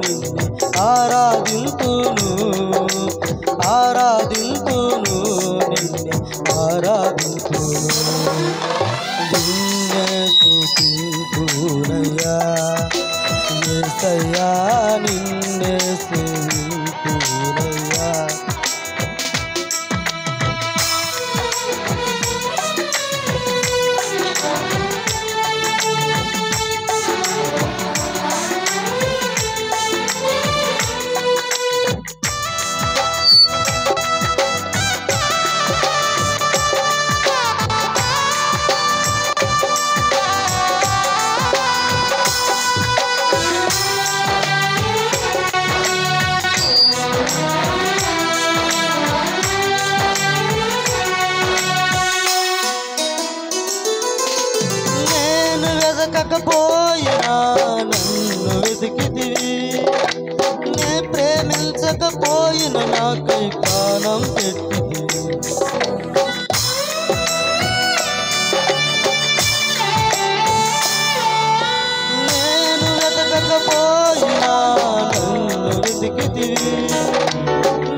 నిన్ను ఆరాధింతును ఆరాధింతును నిన్ను ఆరాధింతును నిన్నే స్తుతింతునయ్యా యేసయ్యా నిన్నే సేవింతునయ్యా వెతకకపోయినా నన్ను వెతికితివి నే ప్రేమించకపోయినా నాకై ప్రాణం పెట్టితివి నేను వెతకకపోయినా నన్ను వెతికితివి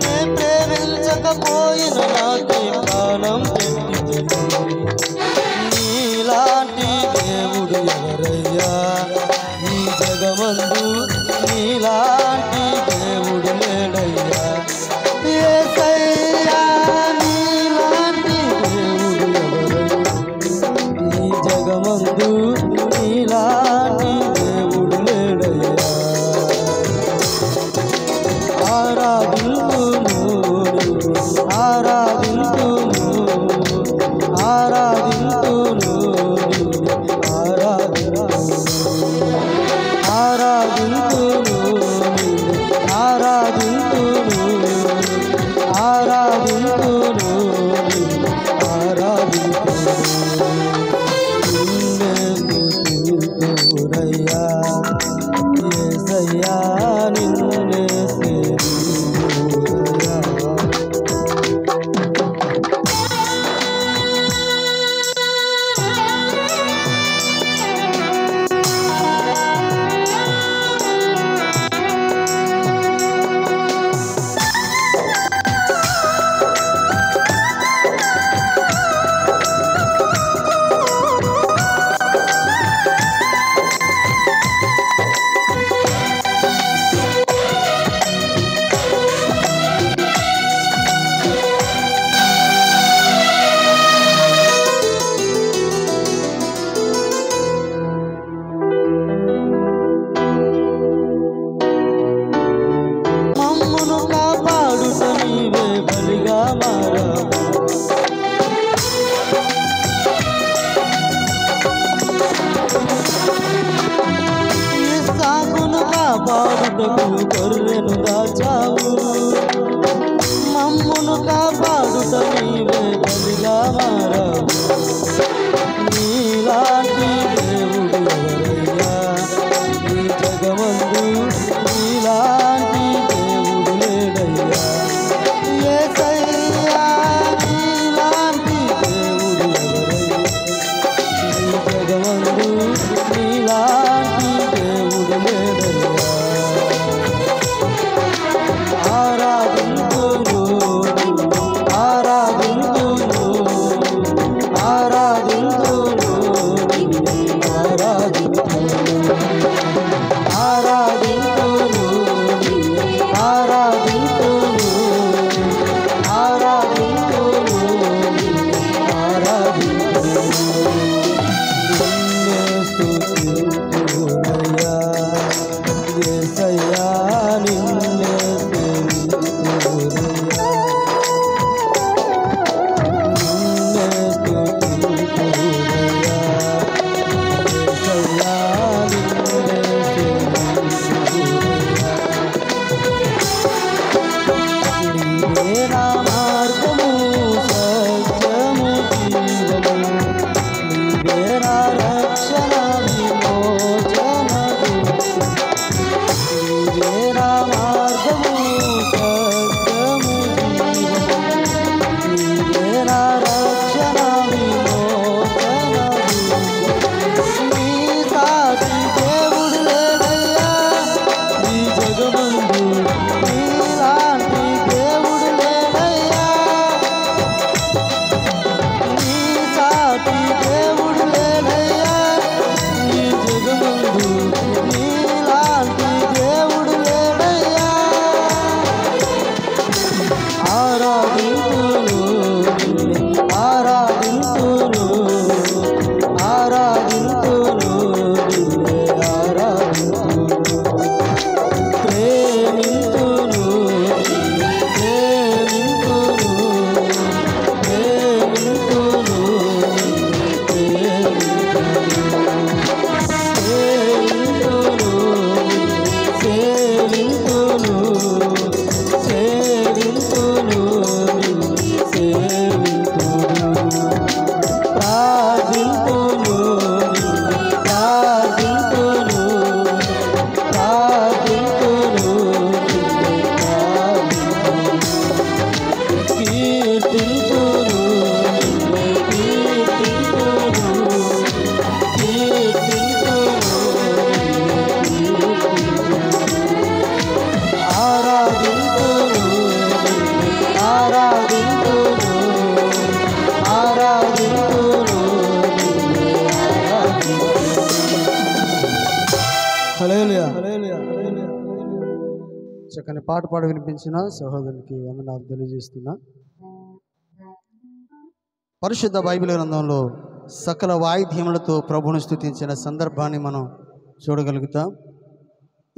నే ప్రేమించకపోయినా నాకై ప్రాణం పెట్టితివి నీలాంటి దేవుడు ఎవరయ్యా ఈ జగమందు నీలాంటి దేవుడు లేడయ్యా యేసయ్యా నీలాంటి దేవుడు ఎవరయ్యా ఈ జగమందు నీలాంటి దేవుడు లేడయ్యా ఆరాధింతును ఆరాధింతును ఆరాధింతును ఆరాధింతును ఆరాధింతును ఆరాధింతును ఆరాధింతును నిన్నే స్తుతింతునయ్యా యేసయ్యా నిన్నే సేవింతునయ్యా కాపాడుటకు గొర్రెను దాచావు మమ్మును కాపాడుట నీవే బలిగా మారావు నీలాంటి దేవుడు ఎవరయ్యా ఈ జగమందు నీలాంటి దేవుడు లేడయ్యా యేసయ్యా నీలాంటి దేవుడు ఎవరయ్యా ఈ జగమందు నీలాంటి దేవుడు లేడయ్యా ఆరాధింతును ఆరాధింతును ఆరాధింతును ఆరాధింతును ఆరాధింతును ఆరాధింతును ఆరాధింతును నిన్నే స్తుతింతునయ్యా యేసయ్యా నిన్నే సేవింతునయ్యా నిన్నే స్తుతింతునయ్యా యేసయ్యా నిన్నే సేవింతునయ్యా నీవే నా మార్గము సత్యము జీవము నీవే నా రక్షణ విమోచనము నీవే నా మార్గము చక్కని పాట పాడి వినిపించిన సహోదరునికి వందనాలు తెలియజేస్తున్నా. పరిశుద్ధ బైబిల్ గ్రంథంలో సకల వాయిద్యములతో ప్రభువును స్తుతించిన సందర్భాన్ని మనం చూడగలుగుతాం.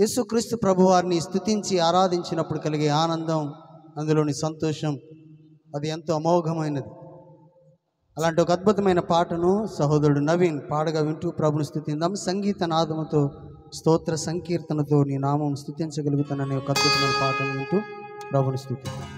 యేసుక్రీస్తు ప్రభువారిని స్తుతించి ఆరాధించినప్పుడు కలిగే ఆనందం, అందులోని సంతోషం అది ఎంతో అమోఘమైనది. అలాంటి ఒక అద్భుతమైన పాటను సహోదరుడు నవీన్ పాడగా వింటూ ప్రభుని స్తుతిందాం. సంగీత నాదముతో, స్తోత్ర సంకీర్తనతో నీ నామం స్తుతించగలుగుతాననే ఒక అద్భుతమైన పాటను వింటూ ప్రభుని స్తుతిద్దాం.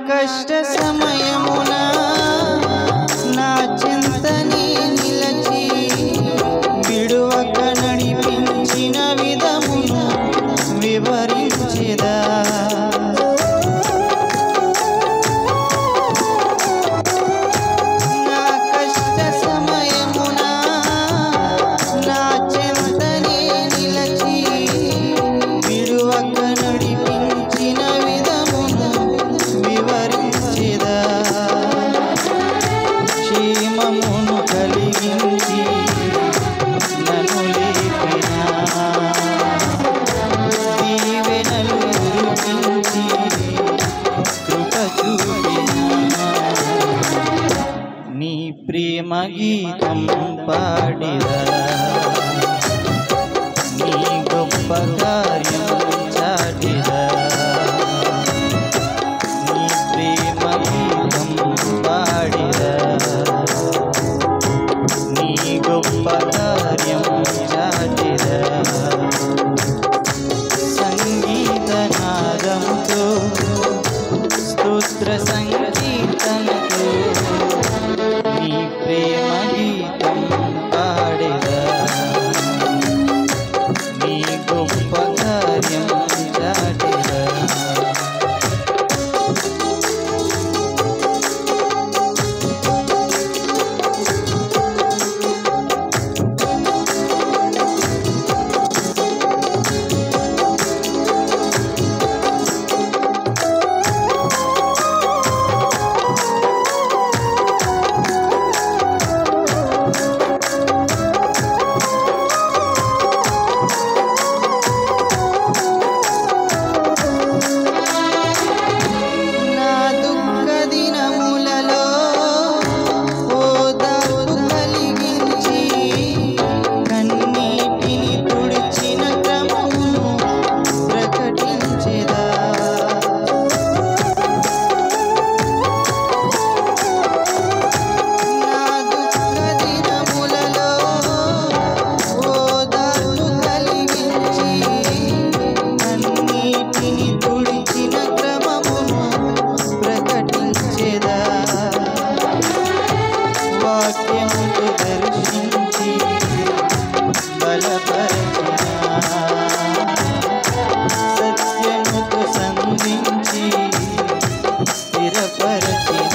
కష్ట సమయమున నా చింతని నిలచి విడువక నడిపించిన విధమును వివరించెదా. నా కష్ట సమయమున నా చింతని నిలచి విడువక నడిపించిన విధమును వివరించెదా. క్షేమమును కలిగించి నన్ను లేపిన దీవెనలు కురిపించి కృప చూపిన నీ ప్రేమ గీతం పాడిరా. నీ గొప్ప కార్యం చాటిరా. నీ ప్రేమ గీతం పాడిరా. నీ గొప్ప కార్యం చాటిరా. సంగీత నాదముతో స్తోత్ర సంకీర్తనతో నీ ప్రేమ గీతం పాడెదా. నీ గొప్ప కార్యం చాటెదా. నా దుఃఖ దినములలో ఓదార్పు కలిగించి కన్నీటిని తుడిచిన క్రమమును ప్రకటించెదా. నా దుఃఖ దినములలో ఓదార్పు కలిగించి కన్నీటిని తుడిచిన క్రమమును ప్రకటించెదా. వాక్యముతో దర్శించి బలపరచిన సత్యముతో సంధించి స్థిరపరచిన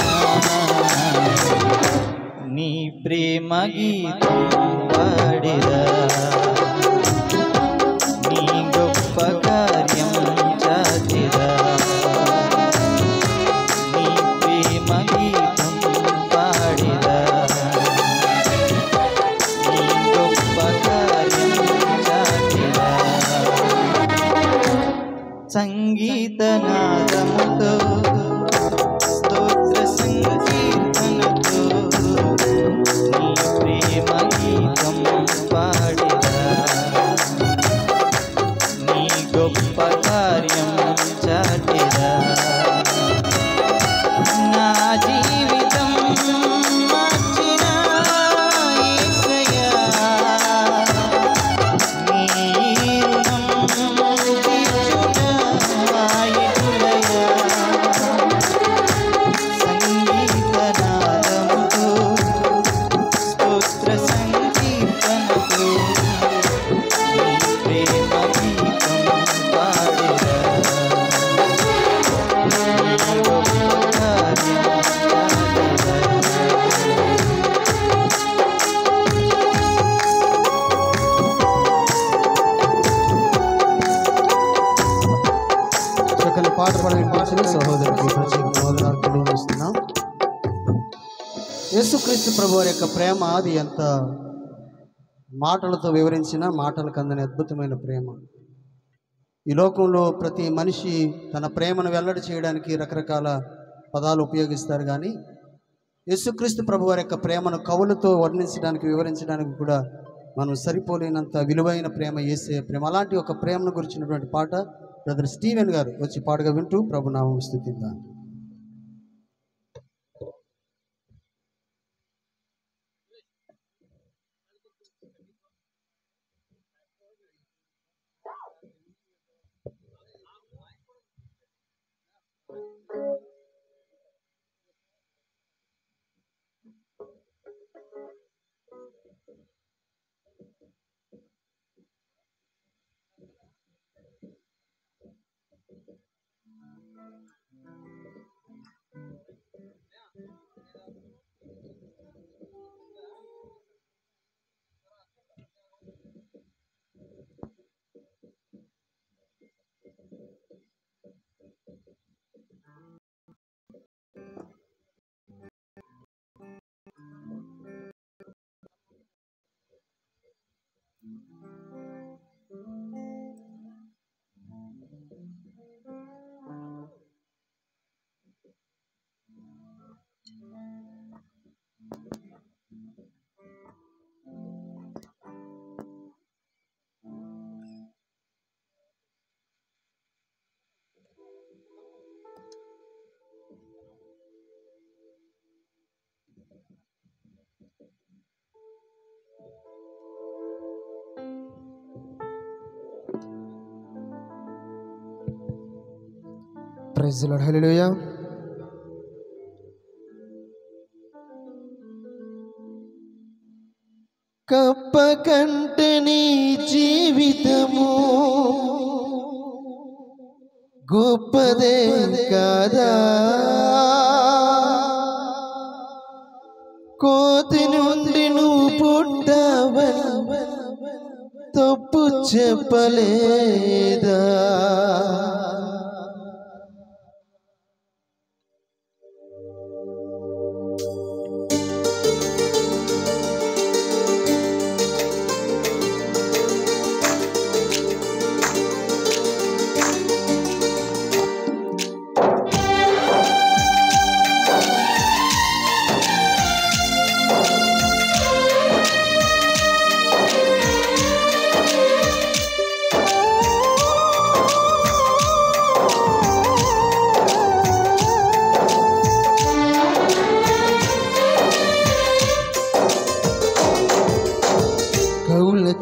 నీ ప్రేమ గీతం పాడెదా. నీ గొప్ప కార్యం చాటెదా. నీ ప్రేమ గీతం పాడెదా. నీ గొప్ప కార్యం చాటెదా. సంగీత నాదముతో స్తోత్ర సంకీర్తనతో నీ ప్రేమ గీతం పాడెదా. నీ గొప్ప కార్యం చాటెదా. నా జీవితం మార్చిన యేసయ్యా, నీ రుణం తీర్చుట వాయులయ్యా. సంగీత నాదముతో స్తోత్ర సంకీర్తనతో నీ ప్రేమ గీతం పాడెదా. నీ గొప్ప కార్యం చాటెదా. చక్కని పాట పాడిన సహోదరుడికి ప్రత్యేక వందనాలు తెలియజేస్తున్నాం. యేసుక్రీస్తు ప్రభు వారి యొక్క ప్రేమ అది ఎంత మాటలతో వివరించిన మాటలకు అందని అద్భుతమైన ప్రేమ. ఈ లోకంలో ప్రతి మనిషి తన ప్రేమను వెల్లడి చేయడానికి రకరకాల పదాలు ఉపయోగిస్తారు, కానీ యేసుక్రీస్తు ప్రభు వారి యొక్క ప్రేమను కవులతో వర్ణించడానికి వివరించడానికి కూడా మనం సరిపోలేనంత విలువైన ప్రేమ యేసే ప్రేమ. అలాంటి ఒక ప్రేమను గురించినటువంటి పాట బ్రదర్ స్టీవెన్ గారు వచ్చి పాటగా వింటూ ప్రభునామం స్తుతిద్దాం. Praise the lord. హల్లెలూయా. కప్ప కంటే నీ జీవితము గొప్పదే కాదా, కోతి నుండి నువ్వు పుట్టావని తప్పు చెప్పలేదా,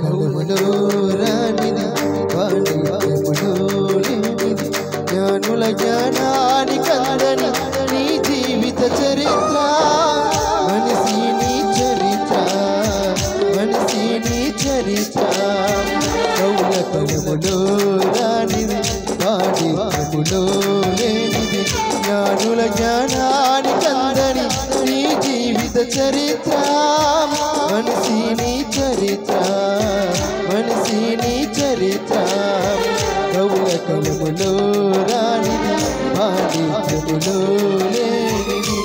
కలములో రానిది వాణిజ్యములో లేనిది జ్ఞానుల జ్ఞానానికి అందని నీ జీవిత చరిత్ర, మనిషి నీ చరిత్ర, మనిషి నీ చరిత్ర. కౌల కలములో రానిది వాణిజ్యములో లేనిది జ్ఞానుల జ్ఞానానికి అందని నీ జీవిత చరిత్ర, మనిషి నీ చరిత్ర, మనిషి నీ చరిత్ర. కౌల కలములో రానిది వాణిజ్యములో లేనిది.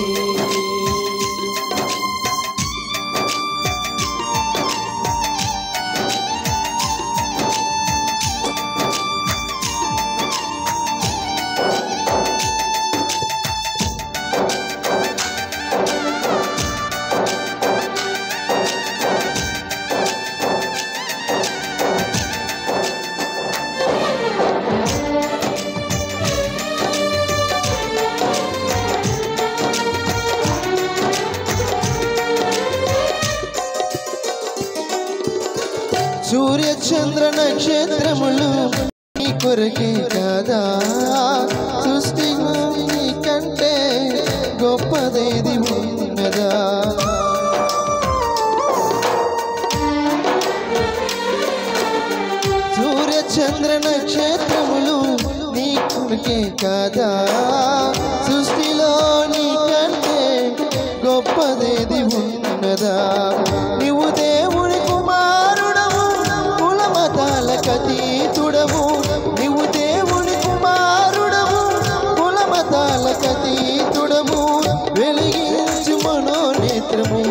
సూర్య చంద్ర నక్షత్రములు నీ కొరకే కాదా, సృష్టి నీ కంటే గొప్పదేది ఉన్నదా. సూర్య చంద్ర నక్షత్రములు నీ కొరకే కాదా, సృష్టిలో నీ కంటే గొప్పదేది ఉన్నదా. నీవు దేవుని కుమారుడవు, కుల మతాలకు అతీతుడవు. నీవు దేవుని కుమారుడవు, కుల మతాలకు అతీతుడవు. వెలిగించు మనోనేత్రము,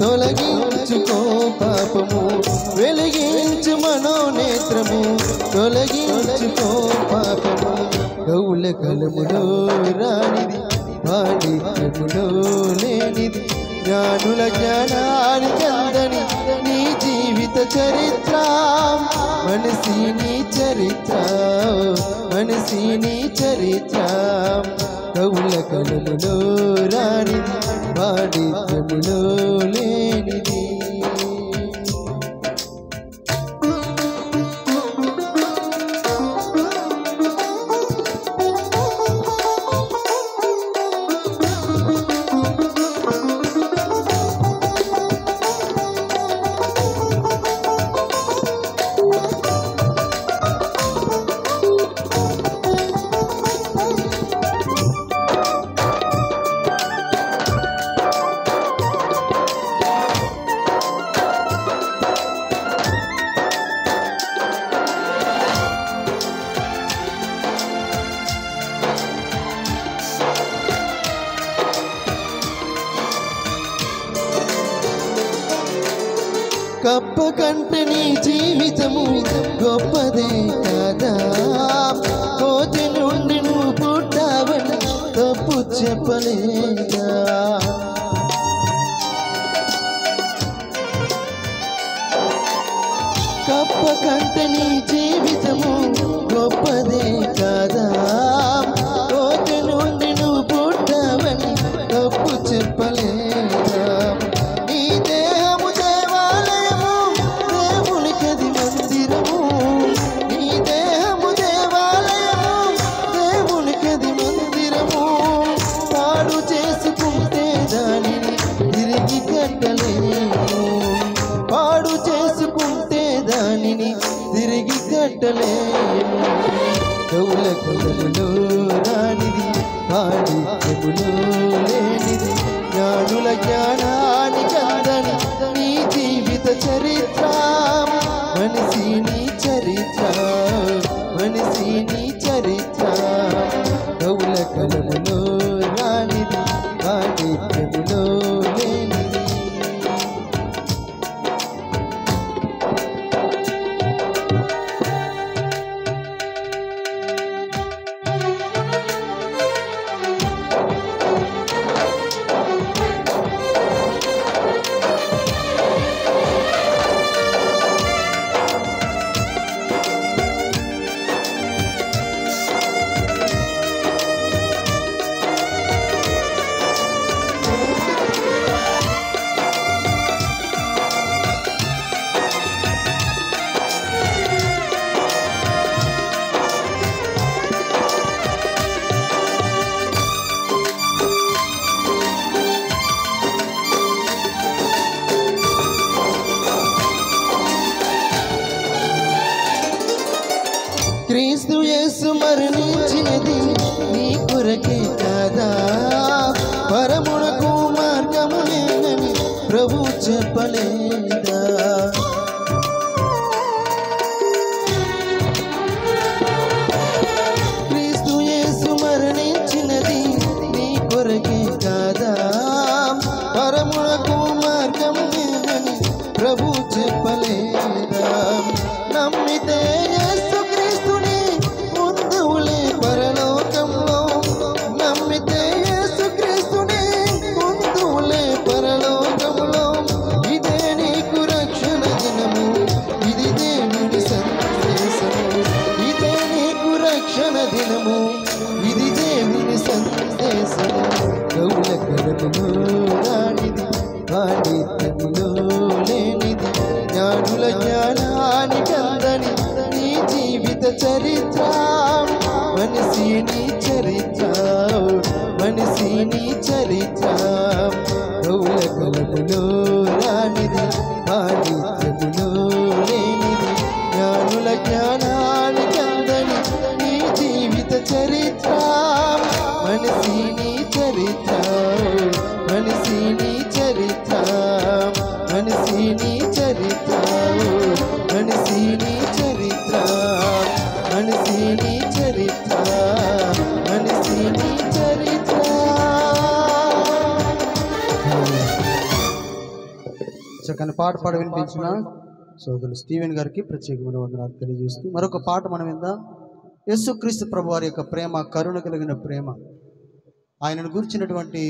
తొలగించుకో పాపము. వెలిగించు మనోనేత్రము, తొలగించుకో పాపము. కౌల కలములో రానిది వాణిజ్యములో లేనిది జ్ఞానుల జ్ఞానానికి అందని నీ జీవిత చరిత్ర, మనిషి నీ చరిత్ర, మనిషి నీ చరిత్ర. కౌల కలములో రానిది వాణిజ్యములో లేనిది. కప్ప కంటే నీ జీవితము గొప్పదే కదా. కోతి నుండి నువ్వు పుట్టావని తప్పు చెప్పలేదా. కప్ప కంటే నీ జీవితము గొప్పదే కదా. కోతి నుండి నువ్వు పుట్టావని తప్పు చెప్పలేదా. నీ దేహము దేవాలయము, దేవునికది మందిరము. నీ దేహము దేవాలయము, దేవునికది మందిరము. పాడు చేసుకుంటే దానిని తిరిగి కట్టలేము. పాడు చేసుకుంటే దానిని తిరిగి కట్టలేము. కౌల కలములో రానిది, పాడిత్యములో లేనిది, జ్ఞానుల జ్ఞానానికి అందని నీ జీవిత చరిత్ర. మనిషి నీ చరిత్ర, మనిషి నీ చరిత్ర. కౌల కలములో రానిది, పాడిత్యములో లేనిది. క్రీస్తు యేసు మరణించినది నీ కొరకే కాదా. పరమునకు మార్గము లేదని ప్రభు చెప్పలేదా. క్రీస్తు యేసు మరణించినది నీ కొరకే కాదా. పరమునకు మార్గము లేదని ప్రభు చెప్పలేదా. నమ్మితే యేసు క్రీస్తుని ముందులే పరలోకంలో. నమ్మితే యేసు క్రీస్తుని ముందులే పరలోకంలో. ఇదే నీకు రక్షణ దినము, ఇది దేవుని సందేశము. ఇదే నీకు రక్షణ దినము, ఇది దేవుని సందేశము. కౌల కలములో రానిది, పాడిత్యములో లేనిది, జ్ఞానుల జ్ఞానానికి అందని నీ జీవిత చరిత్ర. మనిషి నీ చరిత్ర, మనిషి నీ చరిత్ర. కౌల కలములో రానిది, పాడిత్యములో లేనిది, జ్ఞానుల జ్ఞానానికి అందని నీ జీవిత చరిత్ర. మనిషి నీ చరిత్ర, మనిషి నీ చరిత్ర. మనిషి నీ చరిత్ర, మనిషి నీ చరిత్ర. మనిషి నీ చరిత్ర, మనిషి నీ చరిత్ర. చక్కని పాట పాడి వినిపించిన సోదరులు స్టీవెన్ గారికి ప్రత్యేకమైన వందనాలు తెలియజేస్తూ మరొక పాట మనం విందాం. యేసుక్రీస్తు ప్రభు వారి యొక్క ప్రేమ, కరుణ కలిగిన ప్రేమ, ఆయనను గురించినటువంటి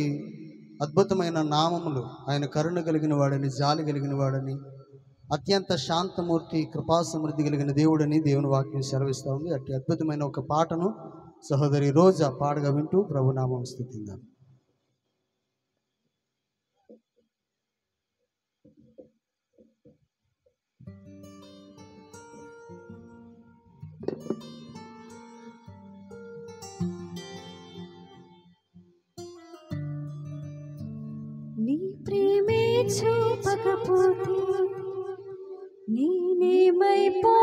అద్భుతమైన నామములు, ఆయన కరుణ కలిగిన వాడని, జాలి కలిగిన వాడని, అత్యంత శాంతమూర్తి, కృపా సమృద్ధి కలిగిన దేవుడని దేవుని వాక్యం సెలవిస్తూ ఉంది. అట్టి అద్భుతమైన ఒక పాటను సహోదరి రోజా పాడగా వింటూ ప్రభునామం స్తుతిద్దాం. నీ ప్రేమే చూపకపోతే నేనేమైపోదును,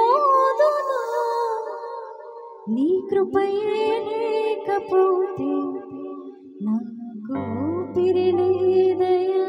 నీ కృపయే లేకపోతే నాకు ఊపిరి లేదయ్యా.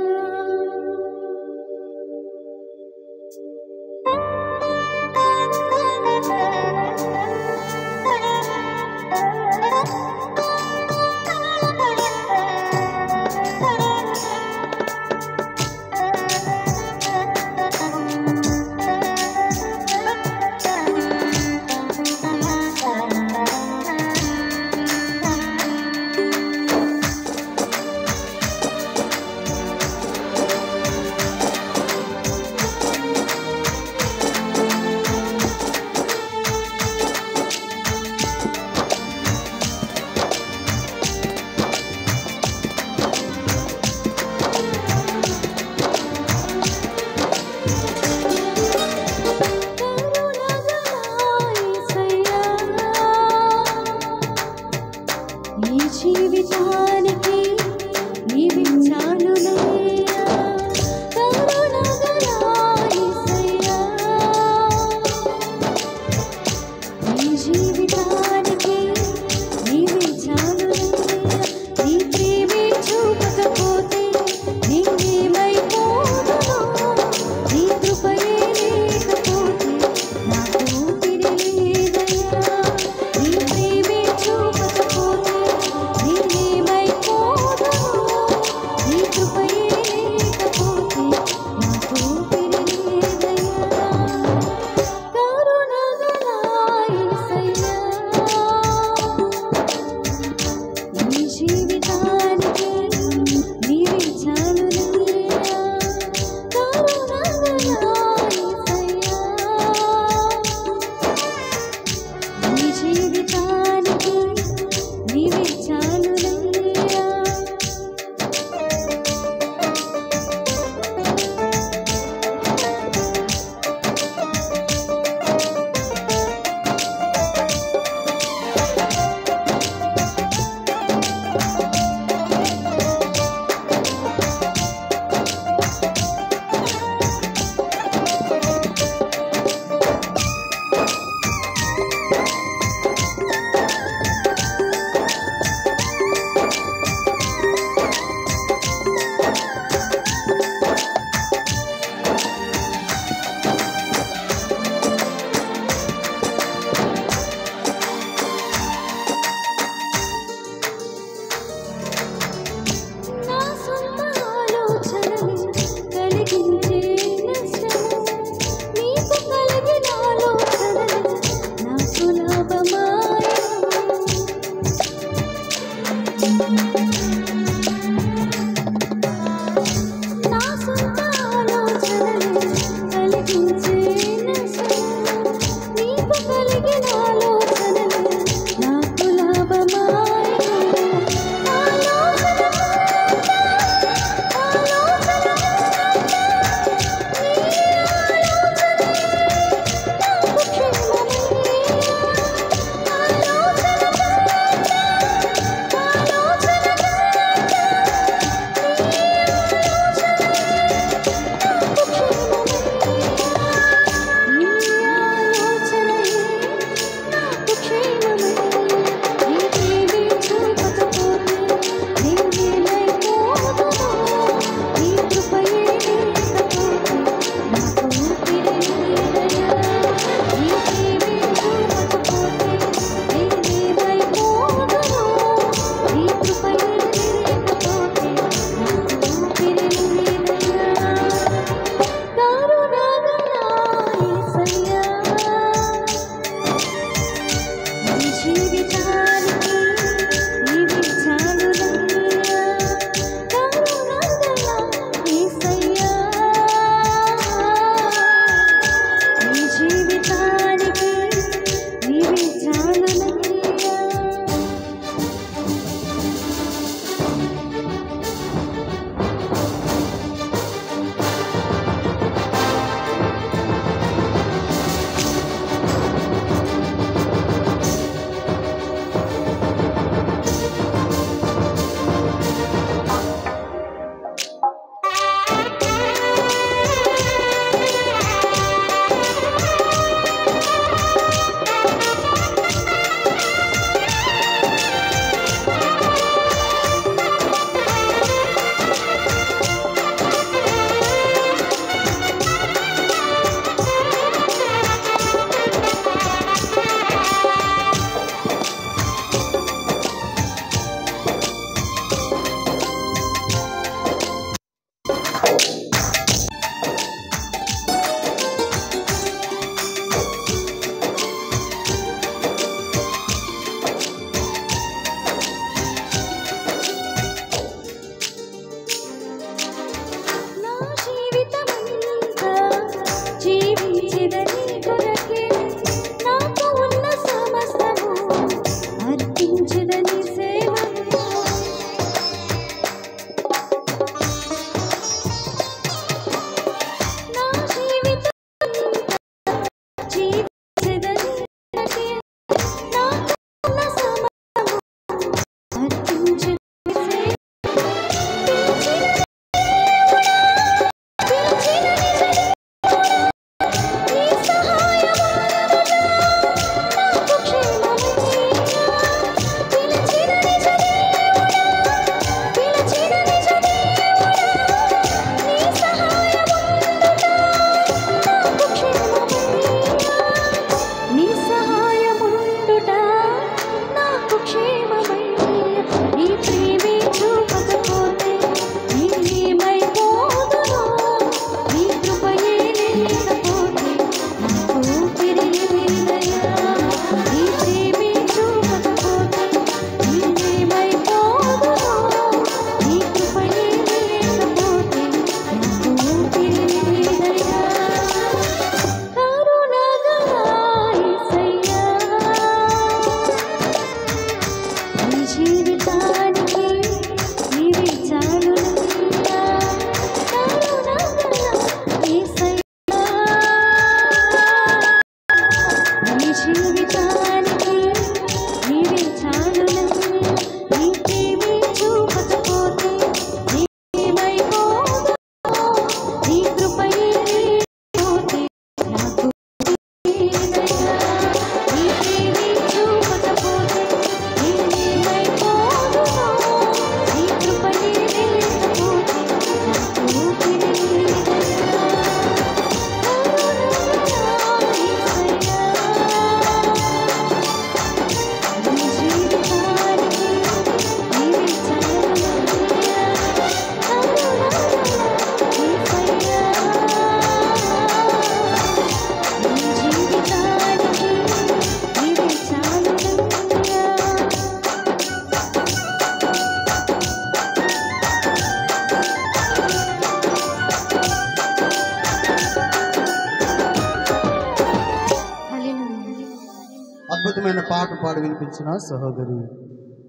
అద్భుతమైన పాట పాడి వినిపించిన సహోదరి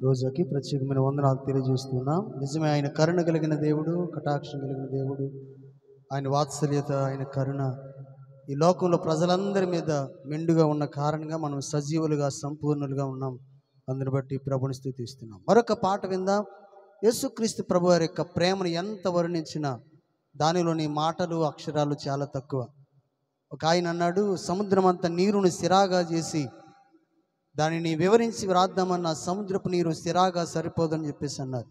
రోజాకి ప్రత్యేకమైన వందనాలు తెలియజేస్తున్నాం. నిజమే, ఆయన కరుణ కలిగిన దేవుడు, కటాక్షం కలిగిన దేవుడు. ఆయన వాత్సల్యత, ఆయన కరుణ ఈ లోకంలో ప్రజలందరి మీద మెండుగా ఉన్న కారణంగా మనం సజీవులుగా సంపూర్ణులుగా ఉన్నాం. అందుని బట్టి ప్రభుని స్తుతిస్తున్నాం. మరొక పాట విందాం. యేసుక్రీస్తు ప్రభు వారి యొక్క ప్రేమను ఎంత వర్ణించినా దానిలోని మాటలు అక్షరాలు చాలా తక్కువ. ఒక ఆయన అన్నాడు, సముద్రం అంత నీరుని సిరాగా చేసి దానిని వివరించి వ్రాద్దామన్న సముద్రపు నీరు సిరాగా సరిపోదని చెప్పేసి అన్నారు.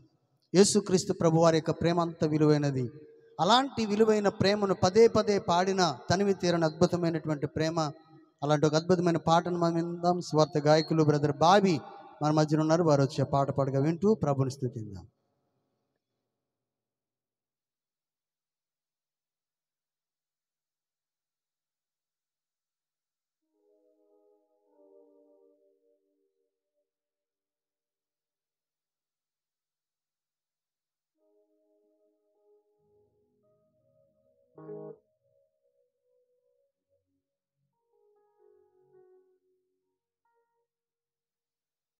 యేసుక్రీస్తు ప్రభు వారి యొక్క ప్రేమ అంత విలువైనది. అలాంటి విలువైన ప్రేమను పదే పదే పాడిన తనివి తీరని అద్భుతమైనటువంటి ప్రేమ. అలాంటి ఒక అద్భుతమైన పాటను మనం విందాం. స్వార్థ గాయకులు బ్రదర్ బాబీ మన మధ్యన ఉన్నారు. వారు వచ్చే పాట పాడగా వింటూ ప్రభుని స్తుతిద్దాం.